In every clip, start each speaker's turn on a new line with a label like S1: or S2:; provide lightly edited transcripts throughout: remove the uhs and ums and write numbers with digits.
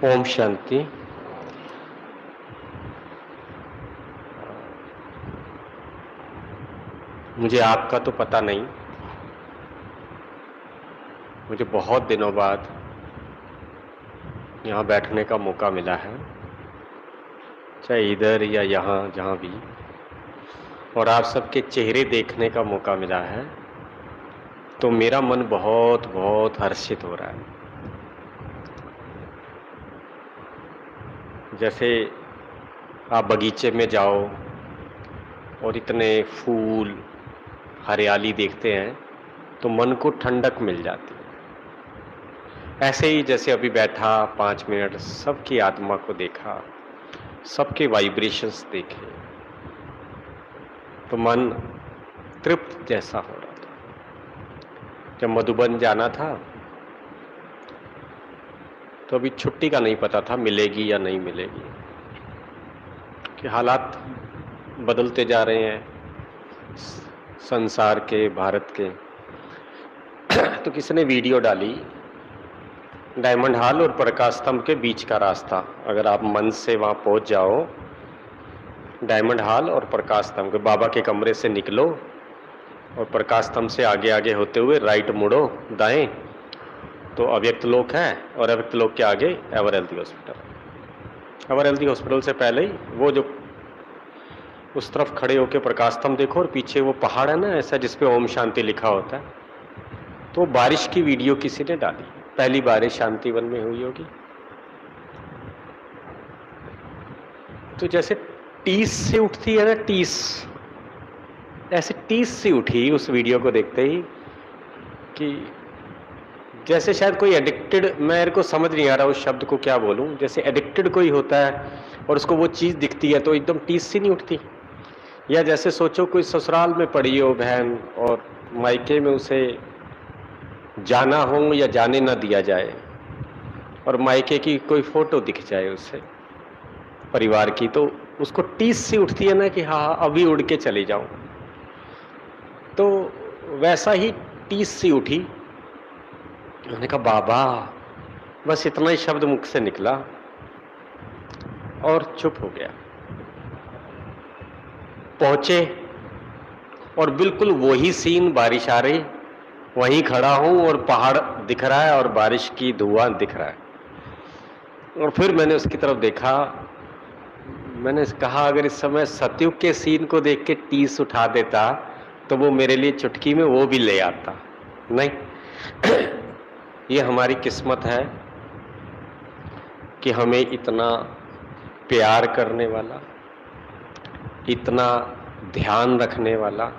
S1: ओम शांति। मुझे आपका तो पता नहीं, मुझे बहुत दिनों बाद यहाँ बैठने का मौका मिला है, चाहे इधर या यहाँ जहाँ भी, और आप सबके चेहरे देखने का मौका मिला है, तो मेरा मन बहुत बहुत हर्षित हो रहा है। जैसे आप बगीचे में जाओ और इतने फूल, हरियाली देखते हैं, तो मन को ठंडक मिल जाती है। ऐसे ही जैसे अभी बैठा 5 मिनट सबकी आत्मा को देखा, सबके वाइब्रेशंस देखे, तो मन तृप्त जैसा हो रहा था। जब मधुबन जाना था तो अभी छुट्टी का नहीं पता था मिलेगी या नहीं मिलेगी, कि हालात बदलते जा रहे हैं संसार के, भारत के। तो किसी ने वीडियो डाली, डायमंड हॉल और प्रकाश स्तंभ के बीच का रास्ता, अगर आप मन से वहां पहुंच जाओ, डायमंड हॉल और प्रकाश स्तंभ के बाबा के कमरे से निकलो और प्रकाश स्तंभ से आगे आगे होते हुए राइट मुड़ो दाएं, तो अव्यक्त लोक है, और अव्यक्त लोक के आगे ever healthy hospital. Ever healthy hospital से पहले ही वो जो उस तरफ खड़े होकर प्रकाश स्तंभ देखो, और पीछे वो पहाड़ है ना ऐसा जिसपे ओम शांति लिखा होता है, तो बारिश की वीडियो किसी ने डाली, पहली बारिश शांतिवन में हुई होगी। तो जैसे टीस से उठती है ना, टीस, ऐसे टीस से उठी उस वीडियो को देखते ही, कि जैसे शायद कोई एडिक्टेड, मेरे को समझ नहीं आ रहा उस शब्द को क्या बोलूं, जैसे एडिक्टेड कोई होता है और उसको वो चीज दिखती है तो एकदम टीस सी नहीं उठती। या जैसे सोचो कोई ससुराल में पड़ी हो बहन और मायके में उसे जाना हो या जाने ना दिया जाए, और मायके की कोई फोटो दिख जाए उससे परिवार की, तो उसको टीस सी उठती है ना कि हाँ अभी उड़ के चली जाऊं। तो वैसा ही टीस सी उठी। मैंने कहा बाबा, बस इतना ही शब्द मुख से निकला और चुप हो गया। पहुंचे और बिल्कुल वही सीन, बारिश आ रही, वहीं खड़ा हूं और पहाड़ दिख रहा है और बारिश की धुआं दिख रहा है। और फिर मैंने उसकी तरफ देखा, मैंने कहा अगर इस समय सतयुग के सीन को देख के टीस उठा देता तो वो मेरे लिए चुटकी में वो भी ले आता। नहीं, ये हमारी किस्मत है कि हमें इतना प्यार करने वाला, इतना ध्यान रखने वाला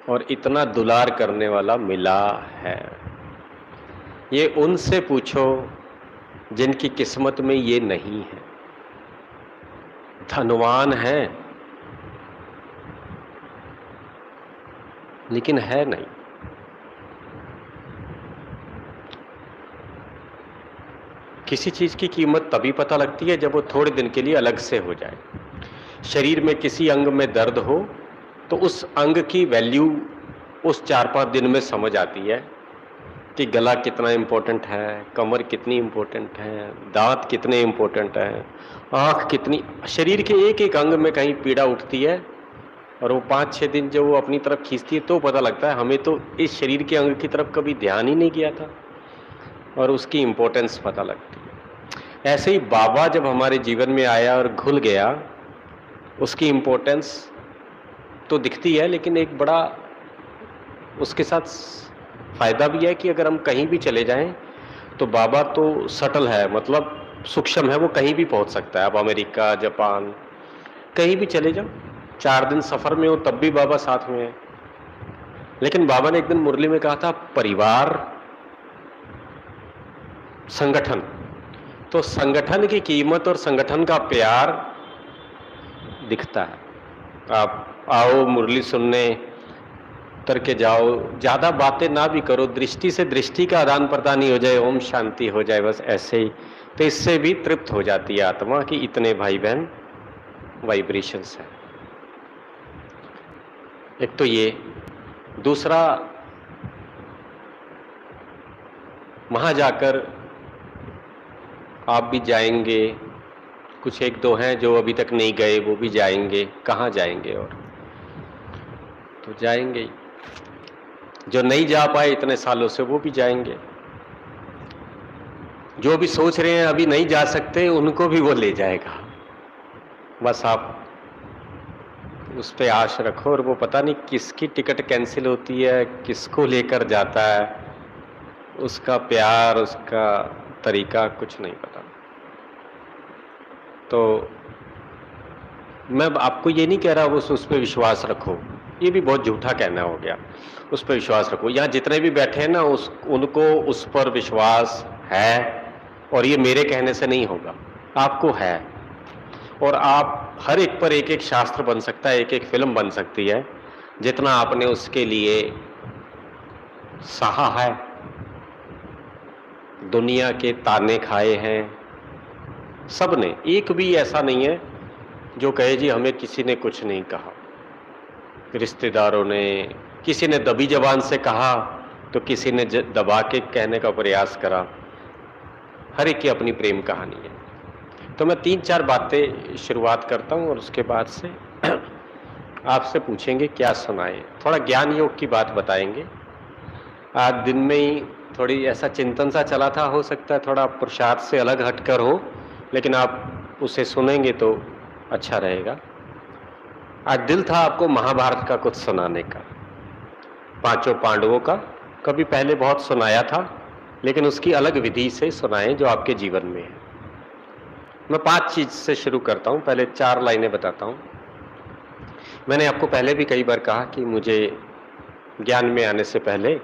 S1: और इतना दुलार करने वाला मिला है। ये उनसे पूछो जिनकी किस्मत में ये नहीं है। धनवान है लेकिन है नहीं। किसी चीज की कीमत तभी पता लगती है जब वो थोड़े दिन के लिए अलग से हो जाए। शरीर में किसी अंग में दर्द हो तो उस अंग की वैल्यू उस 4-5 दिन में समझ आती है कि गला कितना इम्पोर्टेंट है, कमर कितनी इम्पोर्टेंट है, दांत कितने इम्पोर्टेंट है, आँख कितनी। शरीर के एक एक अंग में कहीं पीड़ा उठती है और वो 5-6 दिन जब वो अपनी तरफ खींचती है तो पता लगता है हमें तो इस शरीर के अंग की तरफ कभी ध्यान ही नहीं किया था, और उसकी इम्पोर्टेंस पता लगती है। ऐसे ही बाबा जब हमारे जीवन में आया और घुल गया, उसकी इम्पोर्टेंस तो दिखती है, लेकिन एक बड़ा उसके साथ फायदा भी है कि अगर हम कहीं भी चले जाएं तो बाबा तो सटल है, मतलब सूक्ष्म है, वो कहीं भी पहुंच सकता है। आप अमेरिका, जापान, कहीं भी चले जाओ, 4 दिन सफर में हो तब भी बाबा साथ में है। लेकिन बाबा ने एक दिन मुरली में कहा था परिवार, संगठन, तो संगठन की कीमत और संगठन का प्यार दिखता है। आप आओ मुरली सुनने, उतर के जाओ, ज्यादा बातें ना भी करो, दृष्टि से दृष्टि का आदान प्रदान ही हो जाए, ओम शांति हो जाए, बस ऐसे ही, तो इससे भी तृप्त हो जाती है आत्मा कि इतने भाई बहन वाइब्रेशंस हैं। एक तो ये, दूसरा वहाँ जाकर आप भी जाएंगे, कुछ एक दो हैं जो अभी तक नहीं गए, वो भी जाएंगे। कहाँ जाएंगे? और तो जाएंगे ही। जो नहीं जा पाए इतने सालों से वो भी जाएंगे। जो भी सोच रहे हैं अभी नहीं जा सकते, उनको भी वो ले जाएगा। बस आप उस पे आश रखो। और वो पता नहीं किसकी टिकट कैंसिल होती है, किसको लेकर जाता है, उसका प्यार, उसका तरीका कुछ नहीं पता। तो मैं आपको ये नहीं कह रहा उस पर विश्वास रखो, ये भी बहुत झूठा कहना हो गया। उस पर विश्वास रखो। यहाँ जितने भी बैठे हैं ना, उनको उस पर विश्वास है। और ये मेरे कहने से नहीं होगा, आपको है। और आप हर एक पर एक एक शास्त्र बन सकता है, एक एक फिल्म बन सकती है, जितना आपने उसके लिए सहा है, दुनिया के ताने खाए हैं सबने। एक भी ऐसा नहीं है जो कहे जी हमें किसी ने कुछ नहीं कहा। रिश्तेदारों ने, किसी ने दबी जबान से कहा, तो किसी ने दबा के कहने का प्रयास करा। हर एक की अपनी प्रेम कहानी है। तो मैं 3-4 बातें शुरुआत करता हूं और उसके बाद से आपसे पूछेंगे क्या सुनाए। थोड़ा ज्ञान योग की बात बताएंगे। आज दिन में ही थोड़ी ऐसा चिंतन सा चला था, हो सकता है थोड़ा पुरुषार्थ से अलग हटकर हो, लेकिन आप उसे सुनेंगे तो अच्छा रहेगा। आज दिल था आपको महाभारत का कुछ सुनाने का, पांचों पांडवों का। कभी पहले बहुत सुनाया था, लेकिन उसकी अलग विधि से सुनाएं जो आपके जीवन में है। मैं 5 चीज से शुरू करता हूं, पहले 4 लाइनें बताता हूं। मैंने आपको पहले भी कई बार कहा कि मुझे ज्ञान में आने से पहले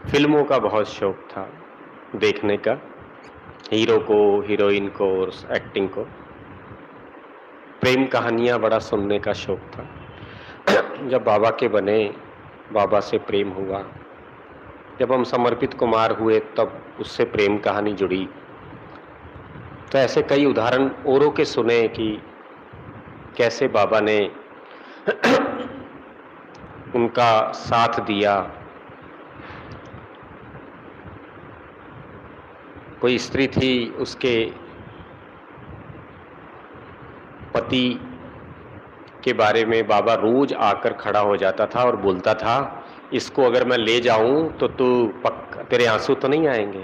S1: फिल्मों का बहुत शौक था देखने का, हीरो को, हीरोइन को और एक्टिंग को। प्रेम कहानियां बड़ा सुनने का शौक था। जब बाबा के बने, बाबा से प्रेम हुआ। जब हम समर्पित कुमार हुए तब उससे प्रेम कहानी जुड़ी। तो ऐसे कई उदाहरण औरों के सुने कि कैसे बाबा ने उनका साथ दिया। कोई स्त्री थी, उसके पति के बारे में बाबा रोज आकर खड़ा हो जाता था और बोलता था, इसको अगर मैं ले जाऊं तो तेरे आंसू तो नहीं आएंगे,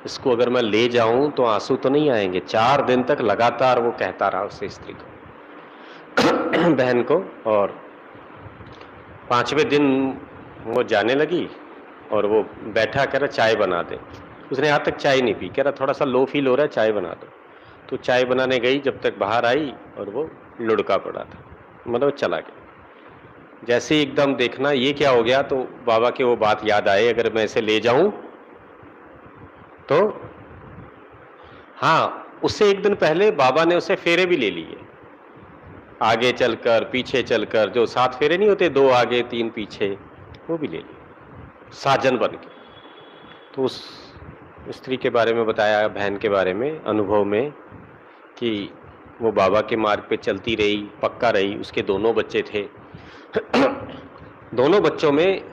S1: इसको अगर मैं ले जाऊं तो आंसू तो नहीं आएंगे। 4 दिन तक लगातार वो कहता रहा उस स्त्री को बहन को। और 5वें दिन वो जाने लगी और वो बैठा, कह रहा चाय बना दे। उसने आज तक चाय नहीं पी, कह रहा थोड़ा सा लो फील हो रहा है, चाय बना दो। तो चाय बनाने गई, जब तक बाहर आई और वो लुढ़का पड़ा था, मतलब चला गया। जैसे ही एकदम देखना ये क्या हो गया, तो बाबा की वो बात याद आए, अगर मैं इसे ले जाऊं तो। हाँ, उससे एक दिन पहले बाबा ने उसे फेरे भी ले लिए, आगे चलकर पीछे चलकर। जो 7 फेरे नहीं होते, 2 आगे 3 पीछे, वो भी ले लिए साजन बन के। तो उस स्त्री के बारे में बताया, बहन के बारे में, अनुभव में, कि वो बाबा के मार्ग पे चलती रही, पक्का रही। उसके 2 बच्चे थे। दोनों बच्चों में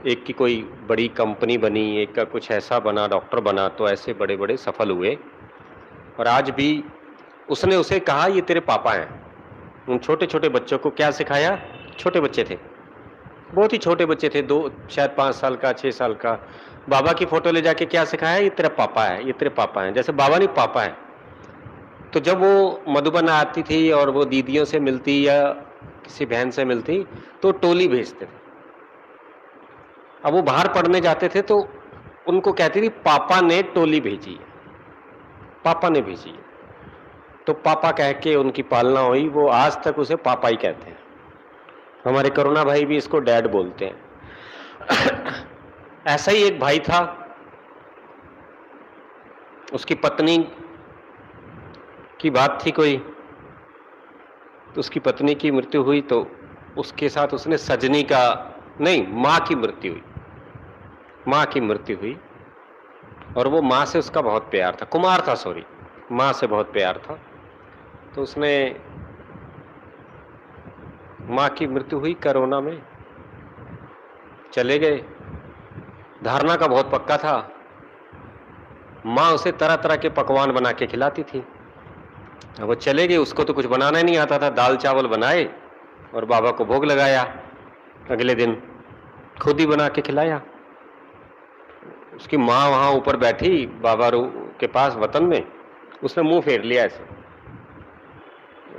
S1: एक की कोई बड़ी कंपनी बनी, एक का कुछ ऐसा बना, डॉक्टर बना। तो ऐसे बड़े बड़े सफल हुए। और आज भी उसने उसे कहा ये तेरे पापा हैं। उन छोटे छोटे बच्चों को क्या सिखाया? छोटे बच्चे थे, बहुत ही छोटे बच्चे थे, 2 शायद 5 साल का, 6 साल का। बाबा की फोटो ले जाके क्या सिखाया? ये तेरा पापा है, ये तेरे पापा हैं। जैसे बाबा नहीं, पापा है। तो जब वो मधुबन आती थी और वो दीदियों से मिलती या किसी बहन से मिलती, तो टोली भेजते थे। अब वो बाहर पढ़ने जाते थे तो उनको कहती थी पापा ने टोली भेजी है, पापा ने भेजी है। तो पापा कह के उनकी पालना हुई। वो आज तक उसे पापा ही कहते हैं। हमारे करुणा भाई भी इसको डैड बोलते हैं। ऐसा ही एक भाई था, उसकी पत्नी की बात थी कोई, तो उसकी पत्नी की मृत्यु हुई। तो उसके साथ उसने सजनी का, नहीं, मां की मृत्यु हुई, मां की मृत्यु हुई। और वो मां से उसका बहुत प्यार था, कुमार था, सॉरी, मां से बहुत प्यार था। तो उसने, मां की मृत्यु हुई, कोरोना में चले गए। धारणा का बहुत पक्का था माँ उसे तरह तरह के पकवान बना के खिलाती थी। अब वो चले गए, उसको तो कुछ बनाना ही नहीं आता था। दाल चावल बनाए और बाबा को भोग लगाया, अगले दिन खुद ही बना के खिलाया। उसकी माँ वहां ऊपर बैठी बाबा के पास वतन में, उसने मुंह फेर लिया ऐसे।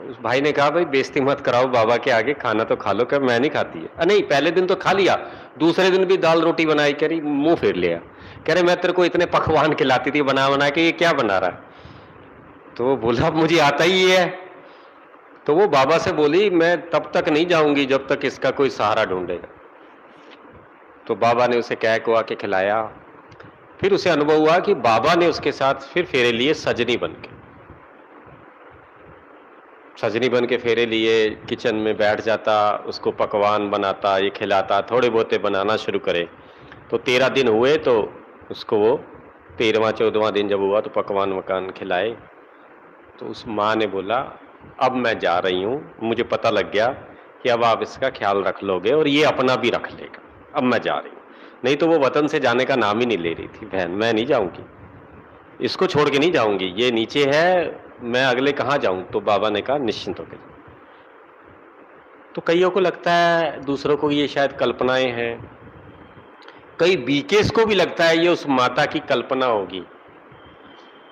S1: उस भाई ने कहा, भाई बेइज्जती मत कराओ बाबा के आगे, खाना तो खा लो। क्या मैं नहीं खाती है? नहीं, पहले दिन तो खा लिया, दूसरे दिन भी दाल रोटी बनाई, कह रही मुंह फेर लिया। कह रहे मैं तेरे को इतने पकवान खिलाती थी बना बना के, ये क्या बना रहा है? तो वो बोला मुझे आता ही है। तो वो बाबा से बोली, मैं तब तक नहीं जाऊंगी जब तक इसका कोई सहारा ढूंढेगा। तो बाबा ने उसे कह कुआ के खिलाया। फिर उसे अनुभव हुआ कि बाबा ने उसके साथ फिर फेरे लिए सजनी बन के। सजनी बन के फेरे लिए, किचन में बैठ जाता, उसको पकवान बनाता, ये खिलाता, थोड़े बहुते बनाना शुरू करे। तो 13 दिन हुए तो उसको वो 13वां 14वां दिन जब हुआ तो पकवान वकान खिलाए। तो उस माँ ने बोला, अब मैं जा रही हूँ, मुझे पता लग गया कि अब आप इसका ख्याल रख लोगे और ये अपना भी रख लेगा, अब मैं जा रही हूँ। नहीं तो वो वतन से जाने का नाम ही नहीं ले रही थी। बहन मैं नहीं जाऊंगी, इसको छोड़ के नहीं जाऊंगी, ये नीचे है, मैं अगले कहाँ जाऊं? तो बाबा ने कहा निश्चिंत होकर। तो कईयों को लगता है, दूसरों को ये शायद कल्पनाएं हैं, कई बीकेस को भी लगता है ये उस माता की कल्पना होगी।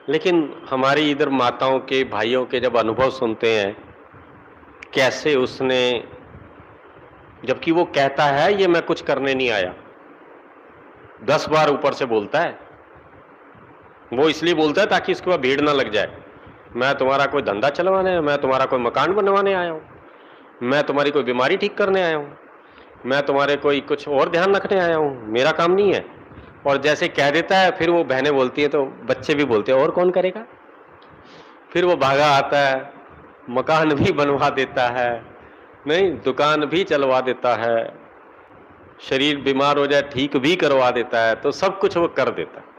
S1: लेकिन हमारी इधर माताओं के, भाइयों के जब अनुभव सुनते हैं, कैसे उसने, जबकि वो कहता है ये मैं कुछ करने नहीं आया, 10 बार ऊपर से बोलता है। वो इसलिए बोलता है ताकि इसके बाद भीड़ ना लग जाए, मैं तुम्हारा कोई धंधा चलवाने, मैं तुम्हारा कोई मकान बनवाने आया हूं, मैं तुम्हारी कोई बीमारी ठीक करने आया हूं, मैं तुम्हारे कोई कुछ और ध्यान रखने आया हूं, मेरा काम नहीं है। और जैसे कह देता है, फिर वो बहनें बोलती है तो बच्चे भी बोलते हैं और कौन करेगा। फिर वो भागा आता है, मकान भी बनवा देता है, नहीं दुकान भी चलवा देता है, शरीर बीमार हो जाए ठीक भी करवा देता है, तो सब कुछ वो कर देता है।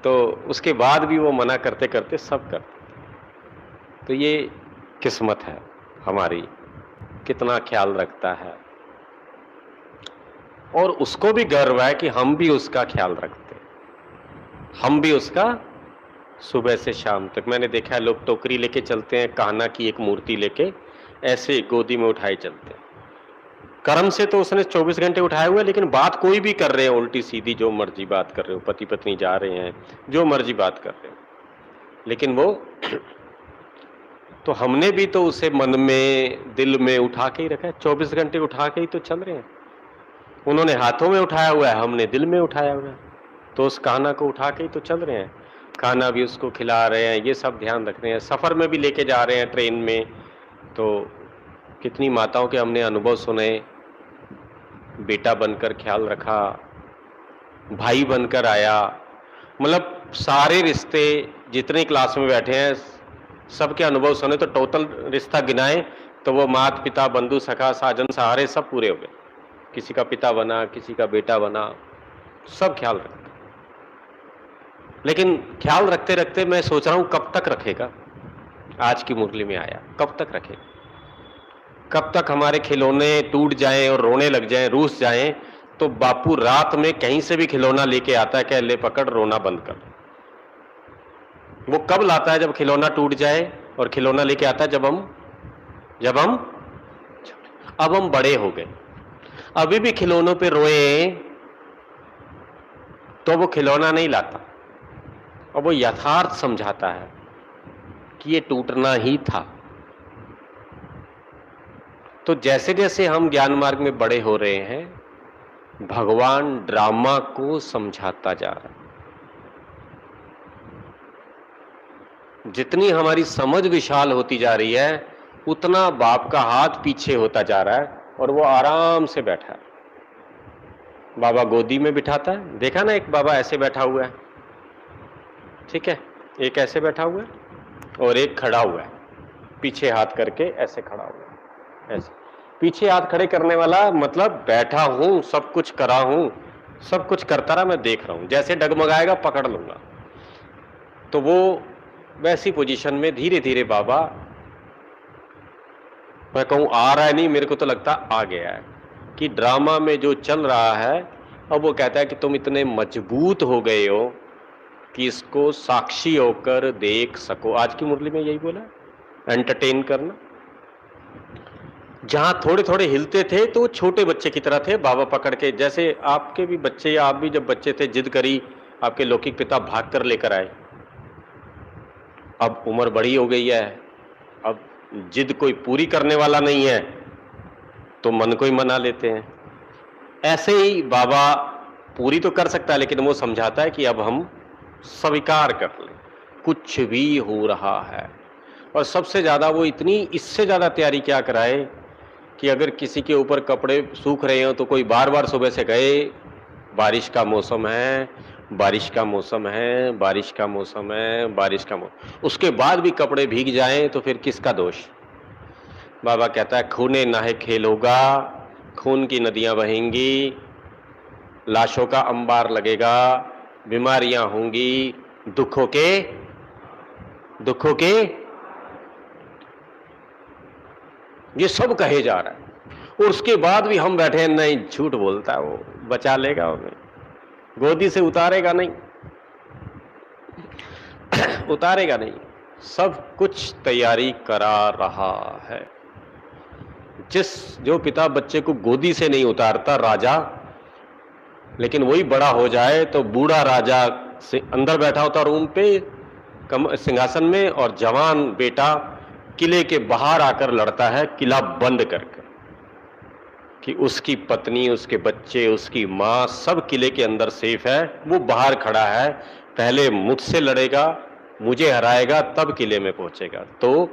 S1: तो उसके बाद भी वो मना करते करते सब कर देता। तो ये किस्मत है हमारी, कितना ख्याल रखता है। और उसको भी गर्व है कि हम भी उसका ख्याल रखते, हम भी उसका सुबह से शाम तक। मैंने देखा है लोग टोकरी लेके चलते हैं, कान्हा की एक मूर्ति लेके ऐसे गोदी में उठाए चलते हैं। कर्म से तो उसने 24 घंटे उठाए हुए, लेकिन बात कोई भी कर रहे हैं उल्टी सीधी, जो मर्जी बात कर रहे हो, पति पत्नी जा रहे हैं, जो मर्जी बात कर रहे हो, लेकिन वो तो हमने भी तो उसे मन में, दिल में उठा के ही रखा है। 24 घंटे उठा के ही तो चल रहे हैं। उन्होंने हाथों में उठाया हुआ है, हमने दिल में उठाया हुआ है, तो उस कान्हा को उठा के ही तो चल रहे हैं। खाना भी उसको खिला रहे हैं, ये सब ध्यान रख रहे हैं, सफर में भी लेके जा रहे हैं ट्रेन में। तो कितनी माताओं के हमने अनुभव सुने, बेटा बनकर ख्याल रखा, भाई बनकर आया, मतलब सारे रिश्ते जितने क्लास में बैठे हैं सबके अनुभव सुने, तो टोटल रिश्ता गिनाए तो वो माता पिता बंधु सखा साजन सहारे सब पूरे हो गए। किसी का पिता बना, किसी का बेटा बना, सब ख्याल रखते। लेकिन ख्याल रखते रखते मैं सोच रहा हूं कब तक रखेगा। आज की मुरली में आया, कब तक रखेगा? कब तक हमारे खिलौने टूट जाएं और रोने लग जाएं, रूस जाएं, तो बापू रात में कहीं से भी खिलौना लेके आता है, कह ले पकड़, रोना बंद कर। वो कब लाता है? जब खिलौना टूट जाए, और खिलौना लेके आता है जब हम अब हम बड़े हो गए। अभी भी खिलौनों पे रोए तो वो खिलौना नहीं लाता, और वो यथार्थ समझाता है कि ये टूटना ही था। तो जैसे जैसे हम ज्ञान मार्ग में बड़े हो रहे हैं, भगवान ड्रामा को समझाता जा रहा है। जितनी हमारी समझ विशाल होती जा रही है, उतना बाप का हाथ पीछे होता जा रहा है, और वो आराम से बैठा है। बाबा गोदी में बिठाता है, देखा ना, एक बाबा ऐसे बैठा हुआ है, ठीक है, एक ऐसे बैठा हुआ है और एक खड़ा हुआ है, पीछे हाथ करके ऐसे खड़ा हुआ है। ऐसे पीछे हाथ खड़े करने वाला मतलब बैठा हूं, सब कुछ करा हूं, सब कुछ करता रहा, मैं देख रहा हूं, जैसे डगमगाएगा पकड़ लूंगा। तो वो वैसी पोजीशन में धीरे धीरे बाबा, मैं कहूं आ रहा है, नहीं मेरे को तो लगता आ गया है, कि ड्रामा में जो चल रहा है, अब वो कहता है कि तुम इतने मजबूत हो गए हो कि इसको साक्षी होकर देख सको। आज की मुरली में यही बोला, एंटरटेन करना। जहां थोड़े थोड़े हिलते थे तो वो छोटे बच्चे की तरह थे, बाबा पकड़ के, जैसे आपके भी बच्चे या आप भी जब बच्चे थे जिद करी, आपके लौकिक पिता भाग कर लेकर आए। अब उम्र बड़ी हो गई है, अब जिद कोई पूरी करने वाला नहीं है तो मन को ही मना लेते हैं। ऐसे ही बाबा पूरी तो कर सकता है, लेकिन वो समझाता है कि अब हम स्वीकार कर लें कुछ भी हो रहा है। और सबसे ज्यादा वो इतनी, इससे ज्यादा तैयारी क्या कराए कि अगर किसी के ऊपर कपड़े सूख रहे हो तो कोई बार बार सुबह से गए, बारिश का मौसम है, बारिश का मौसम है, बारिश का मौसम है, बारिश का मौसम, उसके बाद भी कपड़े भीग जाएं तो फिर किसका दोष। बाबा कहता है खूने नाहे खेल होगा, खून की नदियां बहेंगी, लाशों का अंबार लगेगा, बीमारियां होंगी, दुखों के ये सब कहे जा रहा है। और उसके बाद भी हम बैठे हैं, नहीं झूठ बोलता है, वो बचा लेगा, उन्हें गोदी से उतारेगा नहीं उतारेगा नहीं। सब कुछ तैयारी करा रहा है। जो पिता बच्चे को गोदी से नहीं उतारता, राजा, लेकिन वही बड़ा हो जाए तो बूढ़ा राजा से अंदर बैठा होता रूम पे सिंहासन में, और जवान बेटा किले के बाहर आकर लड़ता है, किला बंद करके, कि उसकी पत्नी, उसके बच्चे, उसकी मां सब किले के अंदर सेफ है, वो बाहर खड़ा है, पहले मुझसे लड़ेगा, मुझे हराएगा, तब किले में पहुंचेगा। तो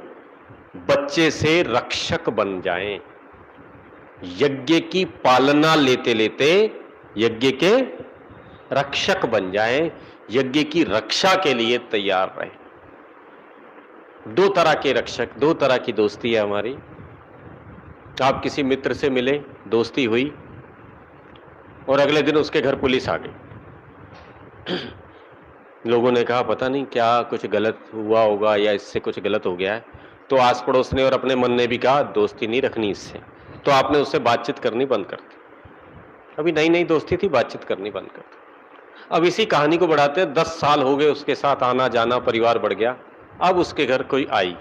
S1: बच्चे से रक्षक बन जाएं, यज्ञ की पालना लेते लेते यज्ञ के रक्षक बन जाएं, यज्ञ की रक्षा के लिए तैयार रहें। दो तरह के रक्षक, दो तरह की दोस्ती है हमारी। आप किसी मित्र से मिले, दोस्ती हुई, और अगले दिन उसके घर पुलिस आ गई। लोगों ने कहा पता नहीं क्या कुछ गलत हुआ होगा या इससे कुछ गलत हो गया है, तो आस पड़ोस ने और अपने मन ने भी कहा दोस्ती नहीं रखनी इससे, तो आपने उससे बातचीत करनी बंद कर दी। अभी नई नई दोस्ती थी, बातचीत करनी बंद कर दी। अब इसी कहानी को बढ़ाते हैं, 10 साल हो गए उसके साथ आना जाना, परिवार बढ़ गया। अब उसके घर कोई आई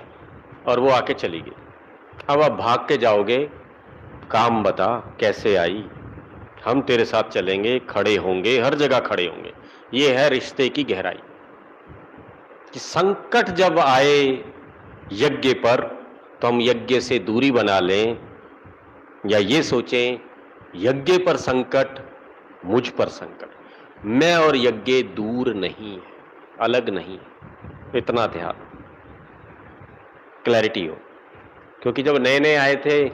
S1: और वो आके चली गई। अब आप भाग के जाओगे, काम बता कैसे आई, हम तेरे साथ चलेंगे, खड़े होंगे, हर जगह खड़े होंगे। ये है रिश्ते की गहराई, कि संकट जब आए यज्ञ पर तो हम यज्ञ से दूरी बना लें, या ये सोचें यज्ञ पर संकट, मुझ पर संकट, मैं और यज्ञ दूर नहीं है, अलग नहीं है। इतना ध्यान, क्लैरिटी हो। क्योंकि जब नए नए आए थे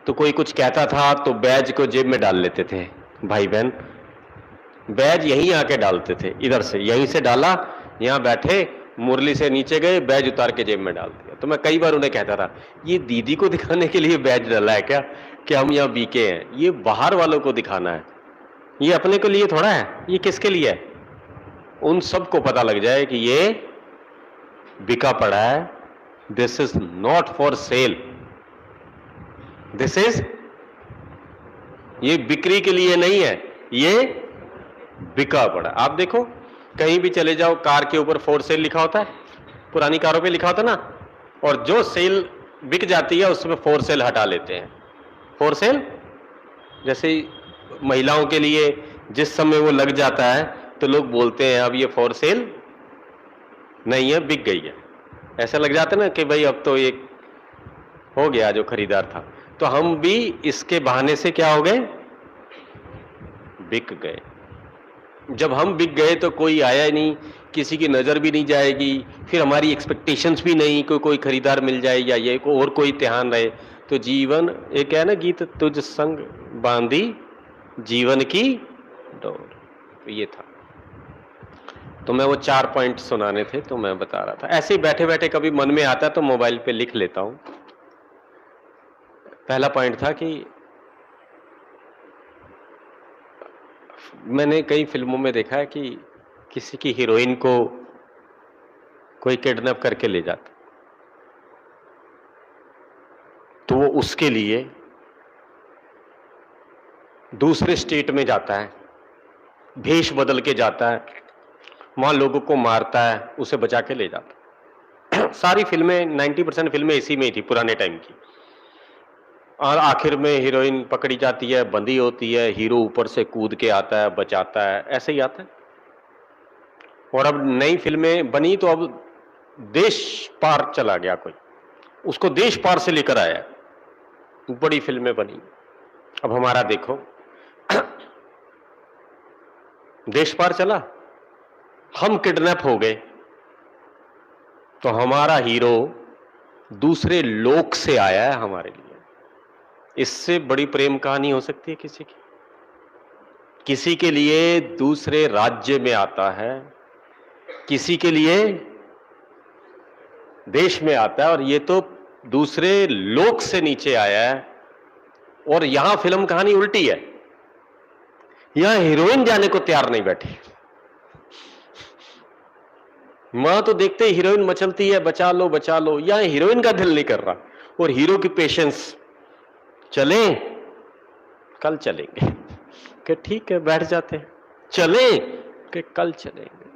S1: तो कोई कुछ कहता था तो बैज को जेब में डाल लेते थे भाई बहन, बैज यहीं आके डालते थे, इधर से, यहीं से डाला, यहां बैठे, मुरली से नीचे गए, बैज उतार के जेब में डाल दिया। तो मैं कई बार उन्हें कहता था ये दीदी को दिखाने के लिए बैज डाला है क्या, कि हम यहाँ बीके हैं? ये बाहर वालों को दिखाना है, ये अपने के लिए थोड़ा है, ये किसके लिए है? उन सबको पता लग जाए कि ये बिका पड़ा है, this is not for sale, this is, ये बिक्री के लिए नहीं है, ये बिका पड़ा। आप देखो कहीं भी चले जाओ, कार के ऊपर फॉर सेल लिखा होता है, पुरानी कारों पे लिखा होता है ना, और जो सेल बिक जाती है उसमें फॉर सेल हटा लेते हैं। फॉर सेल, जैसे महिलाओं के लिए जिस समय वो लग जाता है तो लोग बोलते हैं अब ये फॉर सेल नहीं है, बिक गई है। ऐसा लग जाता है ना कि भाई अब तो ये हो गया जो खरीदार था। तो हम भी इसके बहाने से क्या हो गए, बिक गए। जब हम बिक गए तो कोई आया ही नहीं, किसी की नजर भी नहीं जाएगी, फिर हमारी एक्सपेक्टेशंस भी नहीं कि कोई खरीदार मिल जाए या ये को और कोई ध्यान रहे। तो जीवन, एक है ना गीत, तुझ संग बांधी जीवन की डोर, तो ये था। तो मैं वो 4 पॉइंट सुनाने थे तो मैं बता रहा था। ऐसे ही बैठे बैठे कभी मन में आता है तो मोबाइल पे लिख लेता हूं। पहला पॉइंट था कि मैंने कई फिल्मों में देखा है कि किसी की हीरोइन को कोई किडनैप करके ले जाता, तो वो उसके लिए दूसरे स्टेट में जाता है, भेष बदल के जाता है, वहां लोगों को मारता है, उसे बचा के ले जाता। सारी फिल्में 90% फिल्में इसी में ही थी पुराने टाइम की। और आखिर में हीरोइन पकड़ी जाती है, बंधी होती है, हीरो ऊपर से कूद के आता है, बचाता है, ऐसे ही आता है। और अब नई फिल्में बनी तो अब देश पार चला गया कोई, उसको देश पार से लेकर आया, बड़ी फिल्में बनी। अब हमारा देखो, देश पार चला, हम किडनैप हो गए, तो हमारा हीरो दूसरे लोक से आया है हमारे लिए। इससे बड़ी प्रेम कहानी हो सकती है किसी की? किसी के लिए दूसरे राज्य में आता है, किसी के लिए देश में आता है, और ये तो दूसरे लोक से नीचे आया है। और यहां फिल्म कहानी उल्टी है, यहां हीरोइन जाने को तैयार नहीं बैठी। मां तो देखते ही हीरोइन मचलती है, बचा लो बचा लो, यहां हीरोइन का दिल नहीं कर रहा। और हीरो की पेशेंस, चले कल चलेंगे, कि ठीक है बैठ जाते हैं, चले कि कल चलेंगे।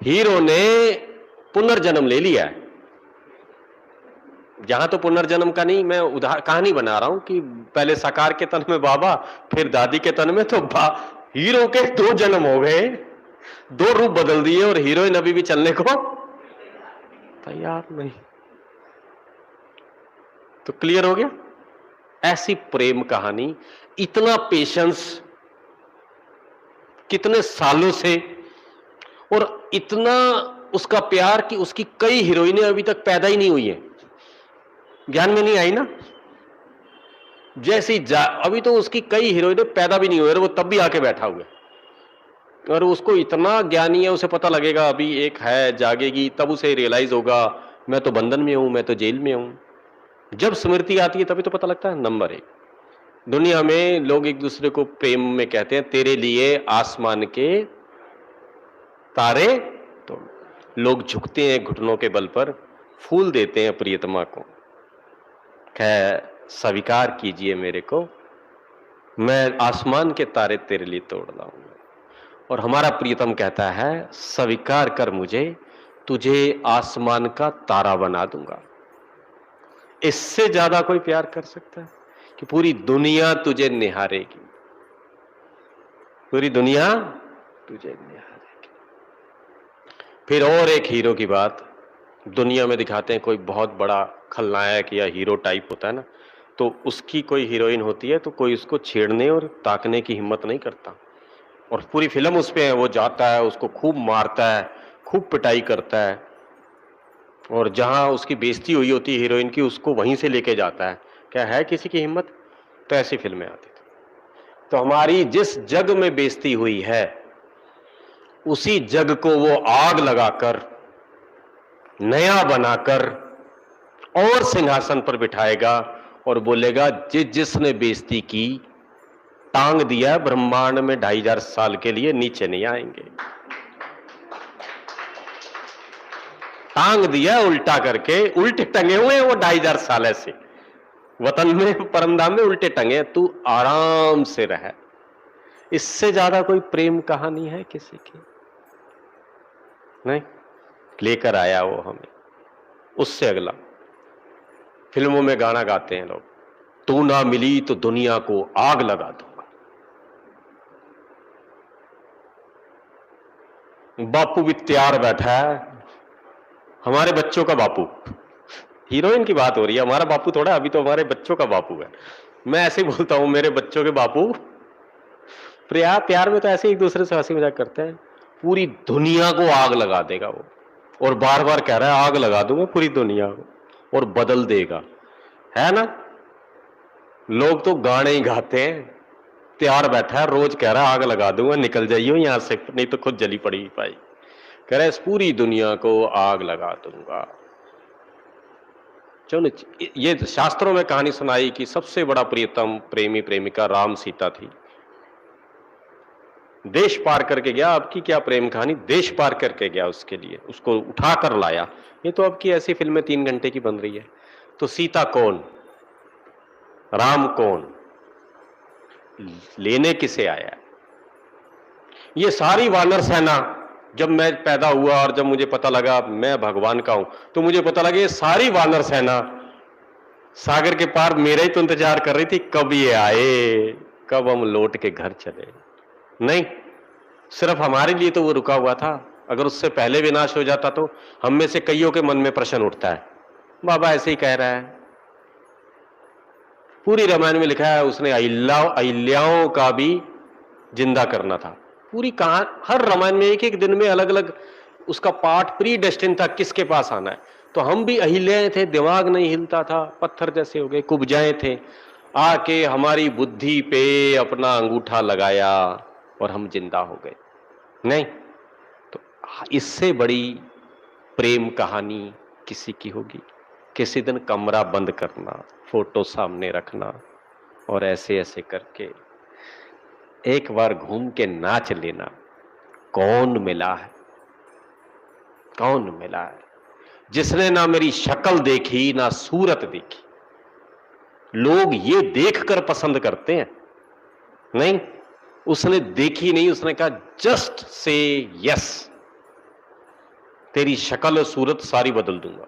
S1: हीरो ने पुनर्जन्म ले लिया है। यहां तो पुनर्जन्म का नहीं, मैं कहानी बना रहा हूं कि पहले साकार के तन में बाबा, फिर दादी के तन में, तो हीरो के 2 जन्म हो गए, 2 रूप बदल दिए, और हीरोइन अभी भी चलने को तैयार नहीं। तो क्लियर हो गया? ऐसी प्रेम कहानी, इतना पेशेंस, कितने सालों से, और इतना उसका प्यार कि उसकी कई हीरोइनें अभी तक पैदा ही नहीं हुई है, ज्ञान में नहीं आई ना। जैसी अभी तो उसकी कई हीरोइनें पैदा भी नहीं हुई, और वो तब भी आके बैठा हुआ है। और उसको इतना ज्ञानी है, उसे पता लगेगा अभी एक है, जागेगी तब उसे रियलाइज होगा मैं तो बंधन में हूं, मैं तो जेल में हूं। जब स्मृति आती है तभी तो पता लगता है। नंबर 1, दुनिया में लोग एक दूसरे को प्रेम में कहते हैं तेरे लिए आसमान के तारे, तो लोग झुकते हैं घुटनों के बल पर, फूल देते हैं प्रियतमा को, कह स्वीकार कीजिए मेरे को, मैं आसमान के तारे तेरे लिए तोड़ लाऊंगा। और हमारा प्रियतम कहता है स्वीकार कर मुझे, तुझे आसमान का तारा बना दूंगा। इससे ज्यादा कोई प्यार कर सकता है कि पूरी दुनिया तुझे निहारेगी, पूरी दुनिया तुझे निहारेगी। फिर और एक हीरो की बात, दुनिया में दिखाते हैं कोई बहुत बड़ा खलनायक या हीरो टाइप होता है ना, तो उसकी कोई हीरोइन होती है तो कोई उसको छेड़ने और ताकने की हिम्मत नहीं करता, और पूरी फिल्म उस पे है, वो जाता है उसको खूब मारता है, खूब पिटाई करता है, और जहां उसकी बेइज्जती हुई होती है हीरोइन की, उसको वहीं से लेके जाता है। क्या है किसी की हिम्मत? तो ऐसी फिल्में आती थी। तो हमारी जिस जग में बेइज्जती हुई है, उसी जग को वो आग लगाकर, नया बनाकर और सिंहासन पर बिठाएगा, और बोलेगा जिसने बेइज्जती की, टांग दिया ब्रह्मांड में 2500 साल के लिए, नीचे नहीं आएंगे। टांग दिया उल्टा करके, उल्टे टंगे हुए हैं वो 2500 साल, ऐसे वतन में परमधाम में उल्टे टंगे, तू आराम से रह। इससे ज्यादा कोई प्रेम कहानी है किसी की? नहीं, लेकर आया वो हमें। उससे अगला, फिल्मों में गाना गाते हैं लोग, तू ना मिली तो दुनिया को आग लगा दूंगा। बापू भी तैयार बैठा है, हमारे बच्चों का बापू। हीरोइन की बात हो रही है, हमारा बापू थोड़ा, अभी तो हमारे बच्चों का बापू है। मैं ऐसे ही बोलता हूं, मेरे बच्चों के बापू। प्यार में तो ऐसे एक दूसरे से हंसी मजाक करते हैं। पूरी दुनिया को आग लगा देगा वो, और बार बार कह रहा है आग लगा दूंगा पूरी दुनिया को, और बदल देगा, है ना। लोग तो गाने ही गाते हैं, तैयार बैठा है, रोज कह रहा है आग लगा दूंगा, निकल जाइए यहां से, नहीं तो खुद जली पड़ी पाई। कह रहा है इस पूरी दुनिया को आग लगा दूंगा। चलो, ये शास्त्रों में कहानी सुनाई कि सबसे बड़ा प्रियतम प्रेमी प्रेमिका राम सीता थी, देश पार करके गया। अब की क्या प्रेम कहानी, देश पार करके गया उसके लिए, उसको उठा कर लाया। ये तो अब की ऐसी फिल्में 3 घंटे की बन रही है। तो सीता कौन, राम कौन, लेने किसे आया? ये सारी वानर सेना जब मैं पैदा हुआ और जब मुझे पता लगा मैं भगवान का हूं, तो मुझे पता लगा ये सारी वानर सेना सागर के पार मेरा ही तो इंतजार कर रही थी, कब ये आए, कब हम लौट के घर चले। नहीं, सिर्फ हमारे लिए तो वो रुका हुआ था। अगर उससे पहले विनाश हो जाता तो हम में से कईयों के मन में प्रश्न उठता है, बाबा ऐसे ही कह रहा है। पूरी रामायण में लिखा है उसने अहिल्याओं का भी जिंदा करना था। पूरी कहानी हर रामायण में एक एक दिन में अलग अलग उसका पार्ट प्री डेस्टिन था, किसके पास आना है। तो हम भी अहिल्याएं थे, दिमाग नहीं हिलता था, पत्थर जैसे हो गए, कुब्जाएं थे, आके हमारी बुद्धि पे अपना अंगूठा लगाया और हम जिंदा हो गए। नहीं तो इससे बड़ी प्रेम कहानी किसी की होगी? किसी दिन कमरा बंद करना, फोटो सामने रखना और ऐसे ऐसे करके एक बार घूम के नाच लेना। कौन मिला है, कौन मिला है जिसने ना मेरी शक्ल देखी ना सूरत देखी? लोग ये देखकर पसंद करते हैं। नहीं, उसने देखी नहीं, उसने कहा जस्ट से यस, तेरी शक्ल और सूरत सारी बदल दूंगा।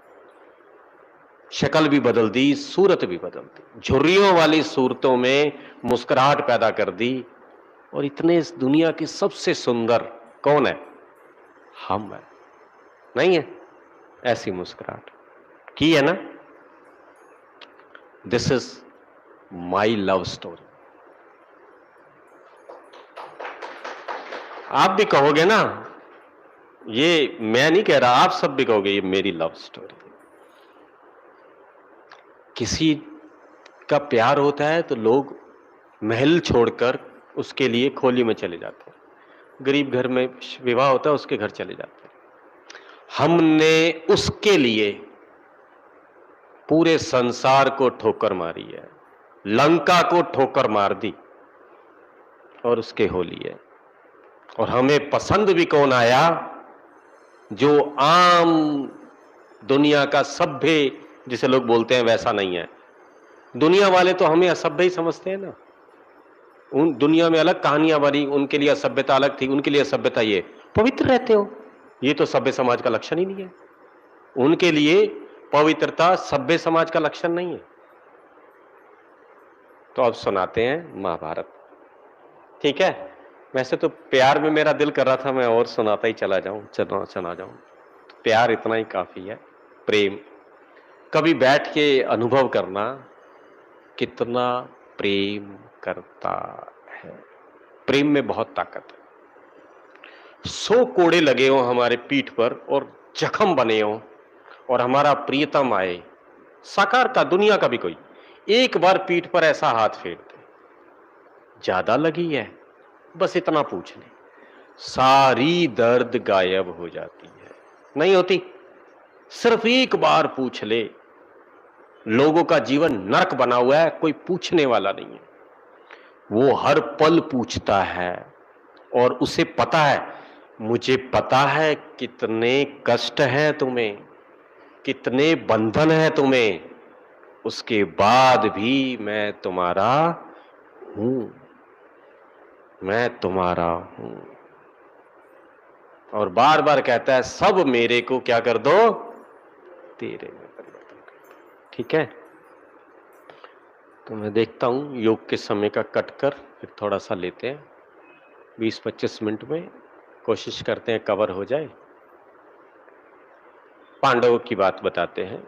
S1: शक्ल भी बदल दी, सूरत भी बदल दी, झुर्रियों वाली सूरतों में मुस्कुराहट पैदा कर दी। और इतने इस दुनिया की सबसे सुंदर कौन है? हम है। नहीं है ऐसी मुस्कुराहट की है ना? This is my love story. आप भी कहोगे ना, ये मैं नहीं कह रहा, आप सब भी कहोगे ये मेरी लव स्टोरी। किसी का प्यार होता है तो लोग महल छोड़कर उसके लिए खोली में चले जाते हैं। गरीब घर में विवाह होता है, उसके घर चले जाते हैं। हमने उसके लिए पूरे संसार को ठोकर मारी है, लंका को ठोकर मार दी और उसके होली है। और हमें पसंद भी कौन आया? जो आम दुनिया का सभ्य, जिसे लोग बोलते हैं, वैसा नहीं है। दुनिया वाले तो हमें असभ्य ही समझते हैं ना। उन दुनिया में अलग कहानियां बनी, उनके लिए असभ्यता अलग थी, उनके लिए असभ्यता ये पवित्र रहते हो, ये तो सभ्य समाज का लक्षण ही नहीं है। उनके लिए पवित्रता सभ्य समाज का लक्षण नहीं है। तो अब सुनाते हैं महाभारत। ठीक है, वैसे तो प्यार में मेरा दिल कर रहा था मैं और सुनाता ही चला जाऊं। प्यार इतना ही काफी है। प्रेम कभी बैठ के अनुभव करना, कितना प्रेम करता है। प्रेम में बहुत ताकत है। 100 कोड़े लगे हो हमारे पीठ पर और जख्म बने हो और हमारा प्रियतम आए, साकार का दुनिया का भी कोई, एक बार पीठ पर ऐसा हाथ फेर दे, ज्यादा लगी है, बस इतना पूछ ले, सारी दर्द गायब हो जाती है। नहीं होती? सिर्फ एक बार पूछ ले। लोगों का जीवन नरक बना हुआ है, कोई पूछने वाला नहीं है। वो हर पल पूछता है और उसे पता है, मुझे पता है कितने कष्ट हैं तुम्हें, कितने बंधन हैं तुम्हें, उसके बाद भी मैं तुम्हारा हूं, मैं तुम्हारा हूं। और बार बार कहता है, सब मेरे को क्या कर दो, तेरे में परिवर्तन कर दो। ठीक है, तो मैं देखता हूं योग के समय का कटकर फिर थोड़ा सा लेते हैं, 20-25 मिनट में कोशिश करते हैं कवर हो जाए। पांडवों की बात बताते हैं।